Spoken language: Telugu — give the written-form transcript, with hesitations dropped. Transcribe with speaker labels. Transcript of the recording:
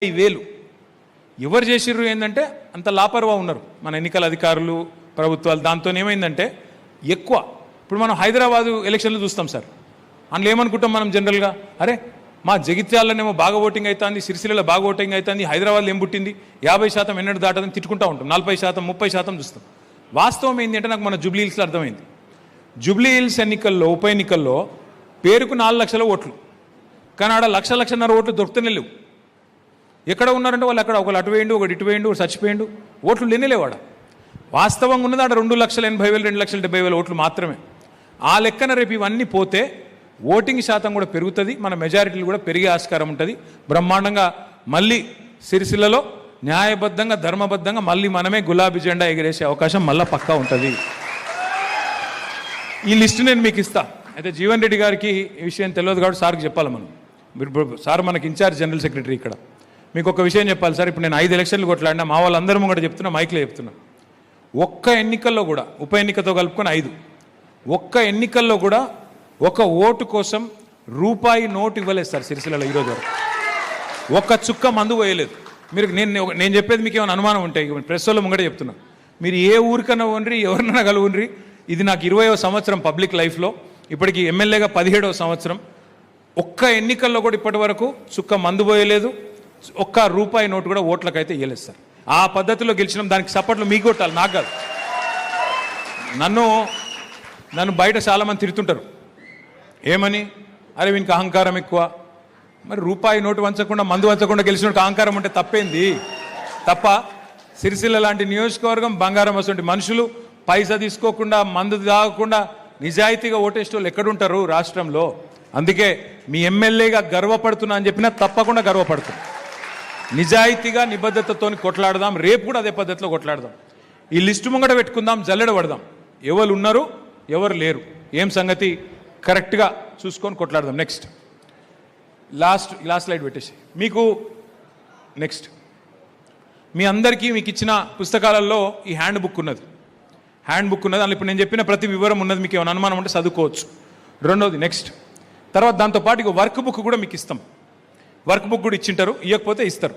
Speaker 1: వేలు ఎవరు చేసిర్రు ఏంటంటే అంత లాపర్వా ఉన్నారు మన ఎన్నికల అధికారులు ప్రభుత్వాలు. దాంతో ఏమైందంటే ఎక్కువ ఇప్పుడు మనం హైదరాబాదు ఎలక్షన్లు చూస్తాం సార్, అందులో ఏమనుకుంటాం మనం జనరల్గా, అరే మా జగిత్యాలనేమో బాగా ఓటింగ్ అవుతుంది, సిరిసిల్లలో బాగా ఓటింగ్ అవుతుంది, హైదరాబాద్లో ఏం పుట్టింది 50% ఎన్నడూ దాటదని తిట్టుకుంటూ ఉంటాం, 40% 30% చూస్తాం. వాస్తవం ఏంటి అంటే నాకు మన జూబ్లీ హిల్స్లో అర్థమైంది. జూబ్లీ హిల్స్ ఎన్నికల్లో ఉప ఎన్నికల్లో పేరుకు 4 లక్షల ఓట్లు, కానీ ఆడ లక్షన్నర ఓట్లు దొరుకుతూనే లేవు. ఎక్కడ ఉన్నారంటే వాళ్ళు అక్కడ ఒకళ్ళు అటు వేయండు, ఒకటి ఇటు వేయండు, ఒకటి చచ్చిపోయిండు, ఓట్లు లేనిలేవాడ. వాస్తవంగా ఉన్నది ఆడ 2,80,000 2,70,000 ఓట్లు మాత్రమే. ఆ లెక్కన రేపు ఇవన్నీ పోతే ఓటింగ్ శాతం కూడా పెరుగుతుంది, మన మెజారిటీలు కూడా పెరిగే ఆస్కారం ఉంటుంది. బ్రహ్మాండంగా మళ్ళీ సిరిసిల్లలో న్యాయబద్ధంగా ధర్మబద్ధంగా మళ్ళీ మనమే గులాబీ జెండా ఎగిరేసే అవకాశం మళ్ళీ పక్కా ఉంటుంది. ఈ లిస్టు నేను మీకు ఇస్తా. అయితే జీవన్ రెడ్డి గారికి ఈ విషయం తెలియదు కాబట్టి సార్కి చెప్పాలి మనం. సార్ మనకి ఇన్ఛార్జ్ జనరల్ సెక్రటరీ ఇక్కడ. మీకు ఒక విషయం చెప్పాలి సార్, ఇప్పుడు నేను 5 ఎలక్షన్లు కొట్లాడినా, మా వాళ్ళందరూ కూడా చెప్తున్నా, మైక్లో చెప్తున్నా, ఒక్క ఎన్నికల్లో కూడా ఉప ఎన్నికతో కలుపుకొని 5 ఒక్క ఎన్నికల్లో కూడా ఒక ఓటు కోసం రూపాయి నోటు ఇవ్వలేదు సార్ సిరిసిల్లలో ఈరోజు వరకు. ఒక్క చుక్క మందు పోయలేదు. మీరు నేను చెప్పేది మీకు ఏమైనా అనుమానం ఉంటాయి, ప్రెస్ వాళ్ళు ముంగట చెప్తున్నా, మీరు ఏ ఊరికన్నా ఉండ్రి, ఎవరినైనా కలువుండ్రి. ఇది నాకు 20వ సంవత్సరం పబ్లిక్ లైఫ్లో, ఇప్పటికి ఎమ్మెల్యేగా 17వ సంవత్సరం. ఒక్క ఎన్నికల్లో కూడా ఇప్పటి వరకు చుక్క మందు పోయలేదు, ఒక్క రూపాయి నోటు కూడా ఓట్లకైతే ఇవ్వలేదు సార్. ఆ పద్ధతిలో గెలిచినాం. దానికి సపోర్ట్లు మీకు కొట్టాలి, నాకు కాదు. నన్ను బయట చాలామంది తిడుతుంటారు, ఏమని, అరే వీనికి అహంకారం ఎక్కువ. మరి రూపాయి నోటు వంచకుండా మందు వంచకుండా గెలిచినట్టు అహంకారం ఉంటే తప్పేంది? తప్ప సిరిసిల్ల లాంటి నియోజకవర్గం, బంగారం అసలు మనుషులు పైసా తీసుకోకుండా మందు తాగకుండా నిజాయితీగా ఓటేసేవాళ్ళు ఎక్కడుంటారు రాష్ట్రంలో? అందుకే మీ ఎమ్మెల్యేగా గర్వపడుతున్నా అని చెప్పినా తప్పకుండా గర్వపడుతున్నా. నిజాయితీగా నిబద్ధతతో కొట్లాడదాం, రేపు కూడా అదే పద్ధతిలో కొట్లాడదాం. ఈ లిస్టు ముంగట పెట్టుకుందాం, జల్లెడ పడదాం, ఎవరు ఉన్నారు ఎవరు లేరు ఏం సంగతి కరెక్ట్గా చూసుకొని కొట్లాడదాం. నెక్స్ట్ లాస్ట్ స్లైడ్ పెట్టేసి మీకు నెక్స్ట్ మీ అందరికీ మీకు ఇచ్చిన పుస్తకాలలో ఈ హ్యాండ్ బుక్ ఉన్నది. అందులో ఇప్పుడు నేను చెప్పిన ప్రతి వివరం ఉన్నది. మీకు ఏమైనా అనుమానం ఉంటే చదువుకోవచ్చు. రెండోది నెక్స్ట్ తర్వాత దాంతోపాటు వర్క్ బుక్ కూడా మీకు ఇస్తాం. వర్క్ బుక్ కూడా ఇచ్చింటారు, ఇవ్వకపోతే ఇస్తారు.